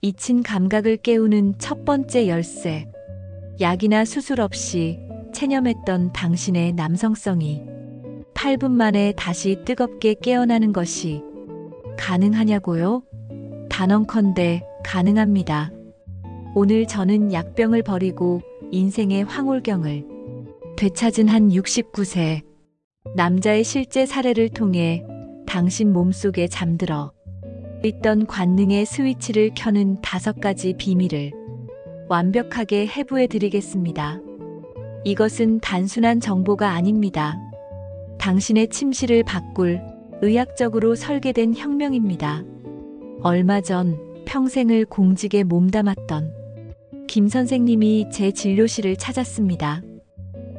잊힌 감각을 깨우는 첫 번째 열쇠. 약이나 수술 없이 체념했던 당신의 남성성이 8분 만에 다시 뜨겁게 깨어나는 것이 가능하냐고요? 단언컨대 가능합니다. 오늘 저는 약병을 버리고 인생의 황홀경을 되찾은 한 69세 남자의 실제 사례를 통해 당신 몸속에 잠들어 있던 관능의 스위치를 켜는 5가지 비밀을 완벽하게 해부해 드리겠습니다. 이것은 단순한 정보가 아닙니다. 당신의 침실을 바꿀 의학적으로 설계된 혁명입니다. 얼마 전 평생을 공직에 몸담았던 김 선생님이 제 진료실을 찾았습니다.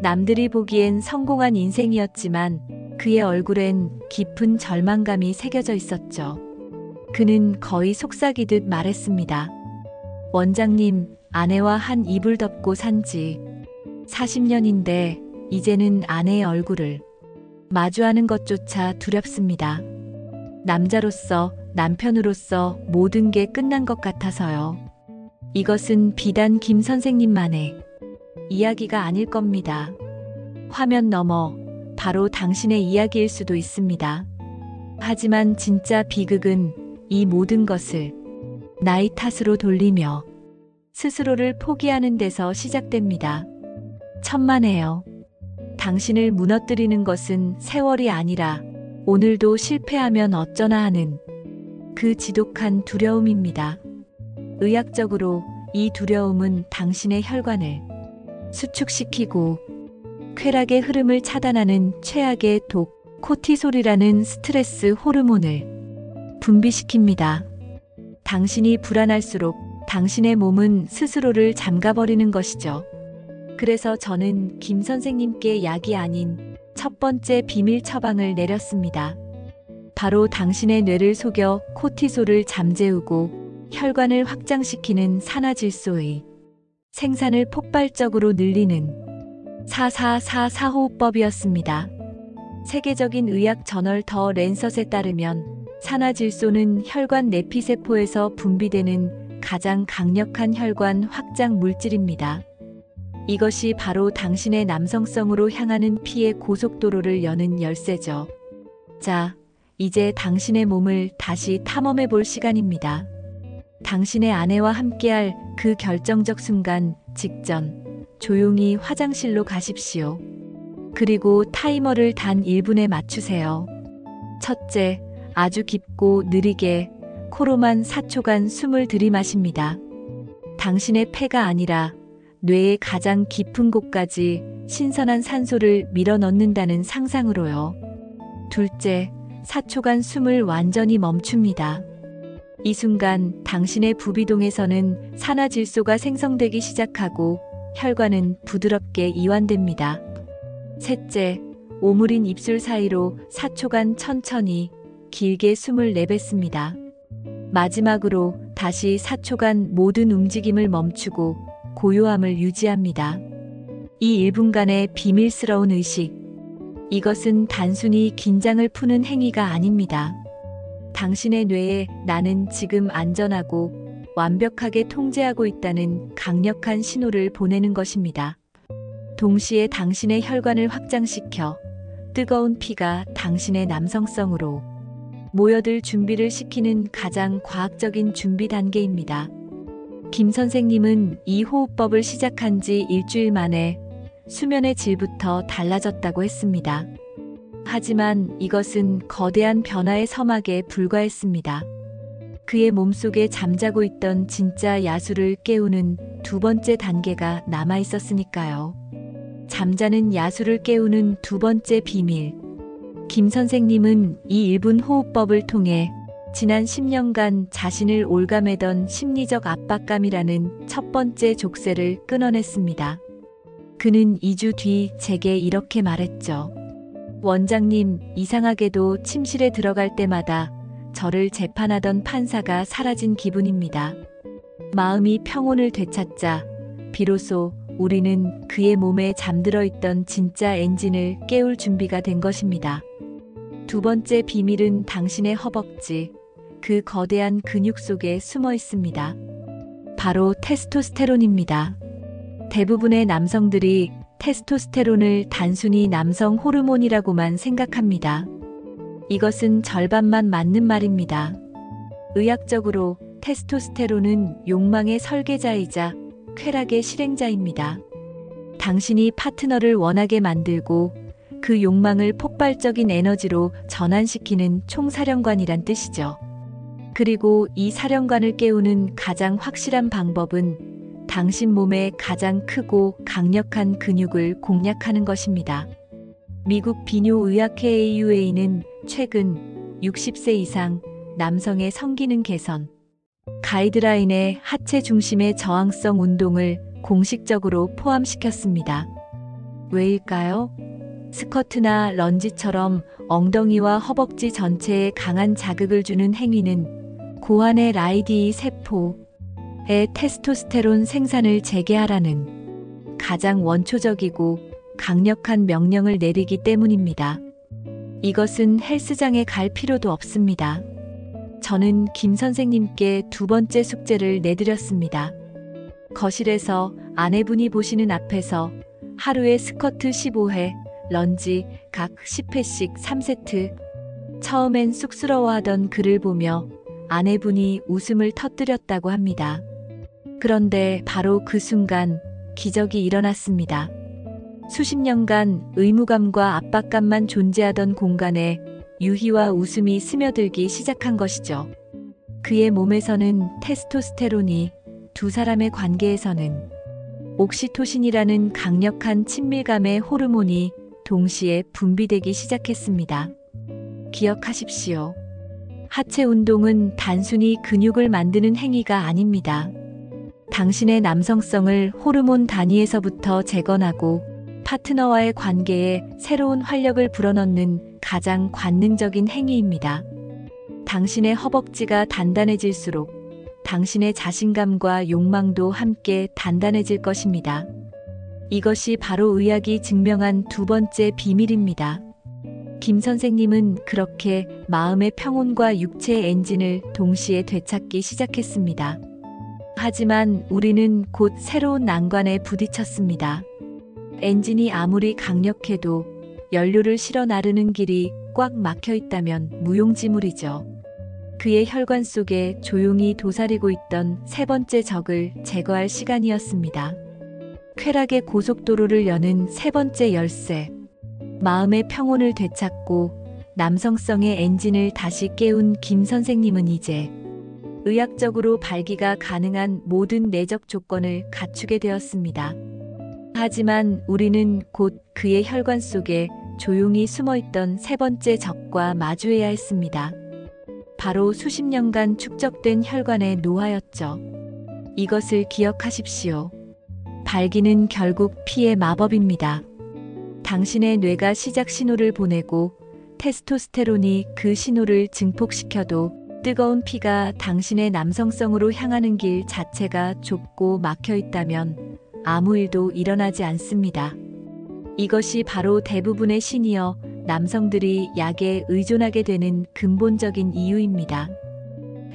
남들이 보기엔 성공한 인생이었지만 그의 얼굴엔 깊은 절망감이 새겨져 있었죠. 그는 거의 속삭이듯 말했습니다. 원장님, 아내와 한 이불 덮고 산 지 40년인데 이제는 아내의 얼굴을 마주하는 것조차 두렵습니다. 남자로서, 남편으로서 모든 게 끝난 것 같아서요. 이것은 비단 김 선생님만의 이야기가 아닐 겁니다. 화면 너머 바로 당신의 이야기일 수도 있습니다. 하지만 진짜 비극은 이 모든 것을 나이 탓으로 돌리며 스스로를 포기하는 데서 시작됩니다. 천만에요. 당신을 무너뜨리는 것은 세월이 아니라 오늘도 실패하면 어쩌나 하는 그 지독한 두려움입니다. 의학적으로 이 두려움은 당신의 혈관을 수축시키고 쾌락의 흐름을 차단하는 최악의 독, 코티솔이라는 스트레스 호르몬을 분비시킵니다. 당신이 불안할수록 당신의 몸은 스스로를 잠가버리는 것이죠. 그래서 저는 김 선생님께 약이 아닌 첫 번째 비밀 처방을 내렸습니다. 바로 당신의 뇌를 속여 코티솔을 잠재우고 혈관을 확장시키는 산화질소의 생산을 폭발적으로 늘리는 4444호흡법이었습니다. 세계적인 의학 저널 더 랜셋에 따르면 산화질소는 혈관 내피세포에서 분비되는 가장 강력한 혈관 확장 물질입니다. 이것이 바로 당신의 남성성으로 향하는 피의 고속도로를 여는 열쇠죠. 자, 이제 당신의 몸을 다시 탐험해 볼 시간입니다. 당신의 아내와 함께할 그 결정적 순간 직전 조용히 화장실로 가십시오. 그리고 타이머를 단 1분에 맞추세요. 첫째, 아주 깊고 느리게 코로만 4초간 숨을 들이마십니다. 당신의 폐가 아니라 뇌의 가장 깊은 곳까지 신선한 산소를 밀어넣는다는 상상으로요. 둘째, 4초간 숨을 완전히 멈춥니다. 이 순간 당신의 부비동에서는 산화질소가 생성되기 시작하고 혈관은 부드럽게 이완됩니다. 셋째, 오므린 입술 사이로 4초간 천천히 길게 숨을 내뱉습니다. 마지막으로 다시 4초간 모든 움직임을 멈추고 고요함을 유지합니다. 이 1분간의 비밀스러운 의식. 이것은 단순히 긴장을 푸는 행위가 아닙니다. 당신의 뇌에 나는 지금 안전하고 완벽하게 통제하고 있다는 강력한 신호를 보내는 것입니다. 동시에 당신의 혈관을 확장시켜 뜨거운 피가 당신의 남성성으로 모여들 준비를 시키는 가장 과학적인 준비 단계입니다. 김 선생님은 이 호흡법을 시작한 지 일주일 만에 수면의 질부터 달라졌다고 했습니다. 하지만 이것은 거대한 변화의 서막에 불과했습니다. 그의 몸속에 잠자고 있던 진짜 야수를 깨우는 두 번째 단계가 남아 있었으니까요. 잠자는 야수를 깨우는 두 번째 비밀. 김 선생님은 이 1분 호흡법을 통해 지난 10년간 자신을 올가매던 심리적 압박감이라는 첫 번째 족쇄를 끊어냈습니다. 그는 2주 뒤 제게 이렇게 말했죠. 원장님, 이상하게도 침실에 들어갈 때마다 저를 재판하던 판사가 사라진 기분입니다. 마음이 평온을 되찾자 비로소 우리는 그의 몸에 잠들어 있던 진짜 엔진을 깨울 준비가 된 것입니다. 두 번째 비밀은 당신의 허벅지, 그 거대한 근육 속에 숨어 있습니다. 바로 테스토스테론입니다. 대부분의 남성들이 테스토스테론을 단순히 남성 호르몬이라고만 생각합니다. 이것은 절반만 맞는 말입니다. 의학적으로 테스토스테론은 욕망의 설계자이자 쾌락의 실행자입니다. 당신이 파트너를 원하게 만들고 그 욕망을 폭발적인 에너지로 전환시키는 총사령관이란 뜻이죠. 그리고 이 사령관을 깨우는 가장 확실한 방법은 당신 몸의 가장 크고 강력한 근육을 공략하는 것입니다. 미국 비뇨의학회 AUA는 최근 60세 이상 남성의 성기능 개선 가이드라인에 하체 중심의 저항성 운동을 공식적으로 포함시켰습니다. 왜일까요? 스쿼트나 런지처럼 엉덩이와 허벅지 전체에 강한 자극을 주는 행위는 고환의 라이디이 세포의 테스토스테론 생산을 재개하라는 가장 원초적이고 강력한 명령을 내리기 때문입니다. 이것은 헬스장에 갈 필요도 없습니다. 저는 김 선생님께 두 번째 숙제를 내드렸습니다. 거실에서 아내분이 보시는 앞에서 하루에 스쿼트 15회, 런지 각 10회씩 3세트. 처음엔 쑥스러워하던 그를 보며 아내분이 웃음을 터뜨렸다고 합니다. 그런데 바로 그 순간 기적이 일어났습니다. 수십 년간 의무감과 압박감만 존재하던 공간에 유희와 웃음이 스며들기 시작한 것이죠. 그의 몸에서는 테스토스테론이, 두 사람의 관계에서는 옥시토신이라는 강력한 친밀감의 호르몬이 동시에 분비되기 시작했습니다. 기억하십시오. 하체 운동은 단순히 근육을 만드는 행위가 아닙니다. 당신의 남성성을 호르몬 단위에서부터 재건하고 파트너와의 관계에 새로운 활력을 불어넣는 가장 관능적인 행위입니다. 당신의 허벅지가 단단해질수록 당신의 자신감과 욕망도 함께 단단해질 것입니다. 이것이 바로 의학이 증명한 두 번째 비밀입니다. 김 선생님은 그렇게 마음의 평온과 육체의 엔진을 동시에 되찾기 시작했습니다. 하지만 우리는 곧 새로운 난관에 부딪혔습니다. 엔진이 아무리 강력해도 연료를 실어 나르는 길이 꽉 막혀 있다면 무용지물이죠. 그의 혈관 속에 조용히 도사리고 있던 세 번째 적을 제거할 시간이었습니다. 쾌락의 고속도로를 여는 세 번째 열쇠. 마음의 평온을 되찾고 남성성의 엔진을 다시 깨운 김 선생님은 이제 의학적으로 발기가 가능한 모든 내적 조건을 갖추게 되었습니다. 하지만 우리는 곧 그의 혈관 속에 조용히 숨어있던 세 번째 적과 마주해야 했습니다. 바로 수십 년간 축적된 혈관의 노화였죠. 이것을 기억하십시오. 발기는 결국 피의 마법입니다. 당신의 뇌가 시작 신호를 보내고 테스토스테론이 그 신호를 증폭시켜도 뜨거운 피가 당신의 남성성으로 향하는 길 자체가 좁고 막혀 있다면 아무 일도 일어나지 않습니다. 이것이 바로 대부분의 시니어 남성들이 약에 의존하게 되는 근본적인 이유입니다.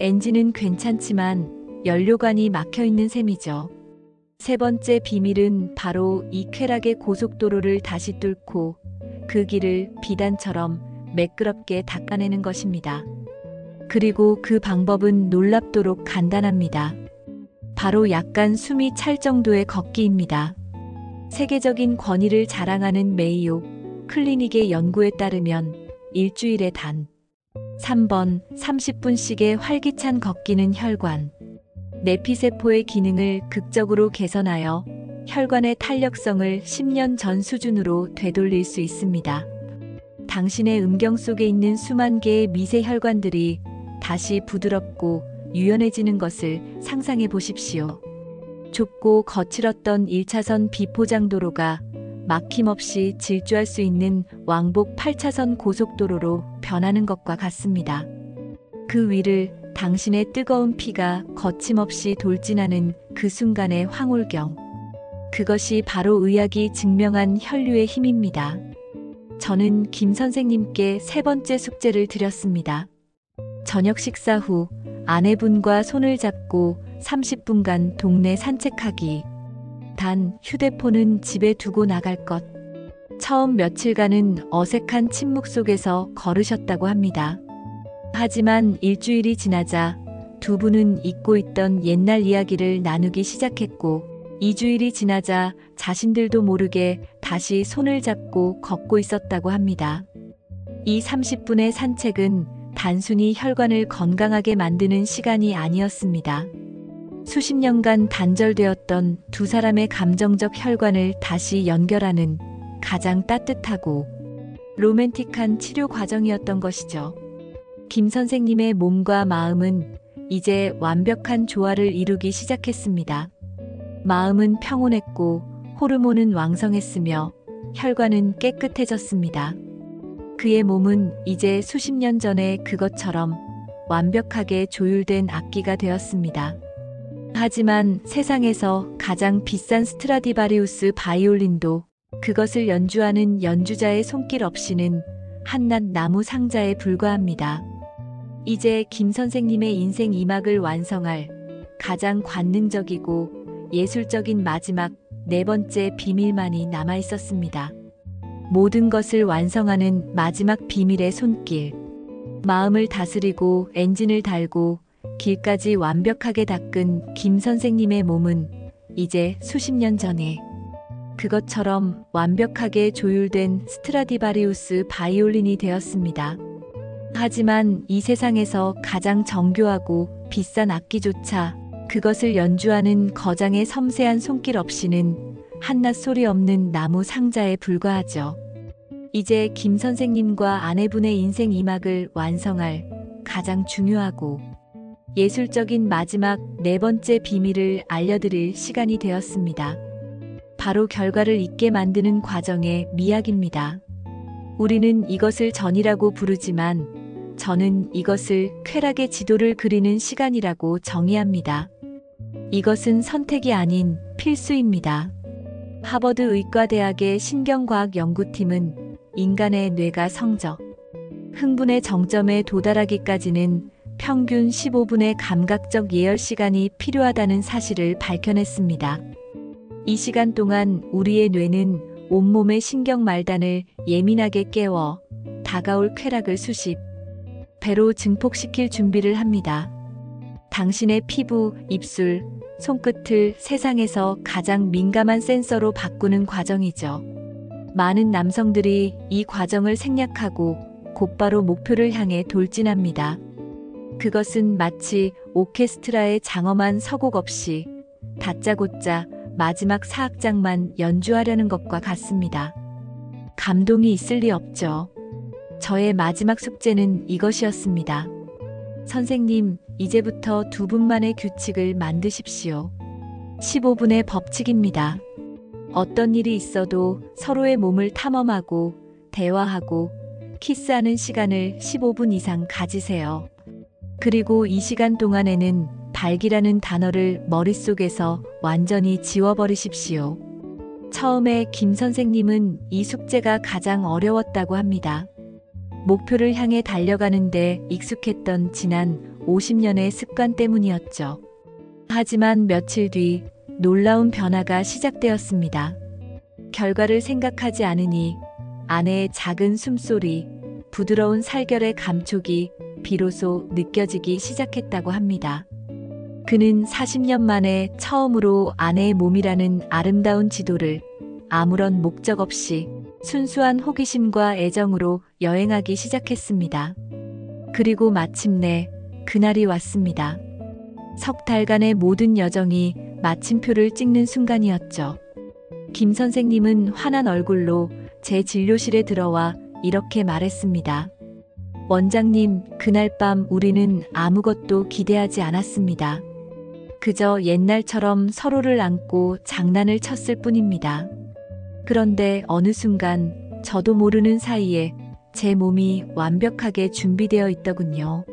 엔진은 괜찮지만 연료관이 막혀 있는 셈이죠. 세 번째 비밀은 바로 이 쾌락의 고속도로를 다시 뚫고 그 길을 비단처럼 매끄럽게 닦아내는 것입니다. 그리고 그 방법은 놀랍도록 간단합니다. 바로 약간 숨이 찰 정도의 걷기입니다. 세계적인 권위를 자랑하는 메이오 클리닉의 연구에 따르면 일주일에 단 3번 30분씩의 활기찬 걷기는 혈관, 내피세포의 기능을 극적으로 개선하여 혈관의 탄력성을 10년 전 수준으로 되돌릴 수 있습니다. 당신의 음경 속에 있는 수만 개의 미세 혈관들이 다시 부드럽고 유연해지는 것을 상상해 보십시오. 좁고 거칠었던 1차선 비포장 도로가 막힘없이 질주할 수 있는 왕복 8차선 고속도로로 변하는 것과 같습니다. 그 위를 당신의 뜨거운 피가 거침없이 돌진하는 그 순간의 황홀경. 그것이 바로 의학이 증명한 혈류의 힘입니다. 저는 김 선생님께 세 번째 숙제를 드렸습니다. 저녁 식사 후 아내분과 손을 잡고 30분간 동네 산책하기. 단 휴대폰은 집에 두고 나갈 것. 처음 며칠간은 어색한 침묵 속에서 걸으셨다고 합니다. 하지만 일주일이 지나자 두 분은 잊고 있던 옛날 이야기를 나누기 시작했고, 2주일이 지나자 자신들도 모르게 다시 손을 잡고 걷고 있었다고 합니다. 이 30분의 산책은 단순히 혈관을 건강하게 만드는 시간이 아니었습니다. 수십 년간 단절되었던 두 사람의 감정적 혈관을 다시 연결하는 가장 따뜻하고 로맨틱한 치료 과정이었던 것이죠. 김 선생님의 몸과 마음은 이제 완벽한 조화를 이루기 시작했습니다. 마음은 평온했고 호르몬은 왕성했으며 혈관은 깨끗해졌습니다. 그의 몸은 이제 수십 년 전에 그것처럼 완벽하게 조율된 악기가 되었습니다. 하지만 세상에서 가장 비싼 스트라디바리우스 바이올린도 그것을 연주하는 연주자의 손길 없이는 한낱 나무 상자에 불과합니다. 이제 김 선생님의 인생 2막을 완성할 가장 관능적이고 예술적인 마지막 네 번째 비밀만이 남아 있었습니다. 모든 것을 완성하는 마지막 비밀의 손길. 마음을 다스리고 엔진을 달고 길까지 완벽하게 닦은 김 선생님의 몸은 이제 수십 년 전에 그것처럼 완벽하게 조율된 스트라디바리우스 바이올린이 되었습니다. 하지만 이 세상에서 가장 정교하고 비싼 악기조차 그것을 연주하는 거장의 섬세한 손길 없이는 한낱 소리 없는 나무 상자에 불과하죠. 이제 김 선생님과 아내분의 인생 2막을 완성할 가장 중요하고 예술적인 마지막 네 번째 비밀을 알려드릴 시간이 되었습니다. 바로 결과를 있게 만드는 과정의 미학입니다. 우리는 이것을 전이라고 부르지만 저는 이것을 쾌락의 지도를 그리는 시간이라고 정의합니다. 이것은 선택이 아닌 필수입니다. 하버드 의과대학의 신경과학 연구팀은 인간의 뇌가 성적, 흥분의 정점에 도달하기까지는 평균 15분의 감각적 예열 시간이 필요하다는 사실을 밝혀냈습니다. 이 시간 동안 우리의 뇌는 온몸의 신경 말단을 예민하게 깨워 다가올 쾌락을 수십 배로 증폭시킬 준비를 합니다. 당신의 피부, 입술, 손끝을 세상에서 가장 민감한 센서로 바꾸는 과정이죠. 많은 남성들이 이 과정을 생략하고 곧바로 목표를 향해 돌진합니다. 그것은 마치 오케스트라의 장엄한 서곡 없이 다짜고짜 마지막 사악장만 연주하려는 것과 같습니다. 감동이 있을 리 없죠. 저의 마지막 숙제는 이것이었습니다. 선생님, 이제부터 두 분만의 규칙을 만드십시오. 15분의 법칙입니다. 어떤 일이 있어도 서로의 몸을 탐험하고 대화하고 키스하는 시간을 15분 이상 가지세요. 그리고 이 시간 동안에는 발기라는 단어를 머릿속에서 완전히 지워버리십시오. 처음에 김 선생님은 이 숙제가 가장 어려웠다고 합니다. 목표를 향해 달려가는데 익숙했던 지난 50년의 습관 때문이었죠. 하지만 며칠 뒤 놀라운 변화가 시작되었습니다. 결과를 생각하지 않으니 아내의 작은 숨소리, 부드러운 살결의 감촉이 비로소 느껴지기 시작했다고 합니다. 그는 40년 만에 처음으로 아내의 몸이라는 아름다운 지도를 아무런 목적 없이 순수한 호기심과 애정으로 여행하기 시작했습니다. 그리고 마침내 그날이 왔습니다. 석 달간의 모든 여정이 마침표를 찍는 순간이었죠. 김 선생님은 환한 얼굴로 제 진료실에 들어와 이렇게 말했습니다. 원장님, 그날 밤 우리는 아무것도 기대하지 않았습니다. 그저 옛날처럼 서로를 안고 장난을 쳤을 뿐입니다. 그런데 어느 순간 저도 모르는 사이에 제 몸이 완벽하게 준비되어 있더군요.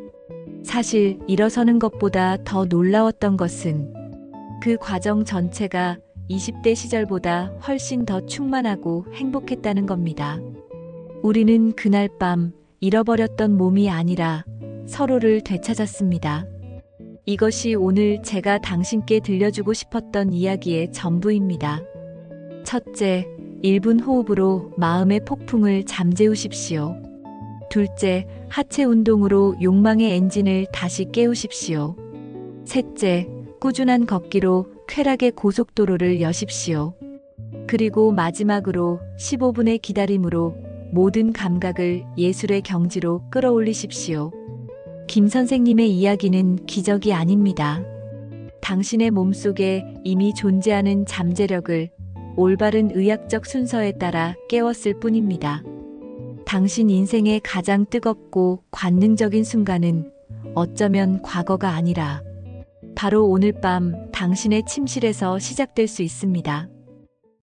사실 일어서는 것보다 더 놀라웠던 것은 그 과정 전체가 20대 시절보다 훨씬 더 충만하고 행복했다는 겁니다. 우리는 그날 밤 잃어버렸던 몸이 아니라 서로를 되찾았습니다. 이것이 오늘 제가 당신께 들려주고 싶었던 이야기의 전부입니다. 첫째, 1분 호흡으로 마음의 폭풍을 잠재우십시오. 둘째, 하체 운동으로 욕망의 엔진을 다시 깨우십시오. 셋째, 꾸준한 걷기로 쾌락의 고속도로를 여십시오. 그리고 마지막으로 15분의 기다림으로 모든 감각을 예술의 경지로 끌어올리십시오. 김 선생님의 이야기는 기적이 아닙니다. 당신의 몸속에 이미 존재하는 잠재력을 올바른 의학적 순서에 따라 깨웠을 뿐입니다. 당신 인생의 가장 뜨겁고 관능적인 순간은 어쩌면 과거가 아니라 바로 오늘 밤 당신의 침실에서 시작될 수 있습니다.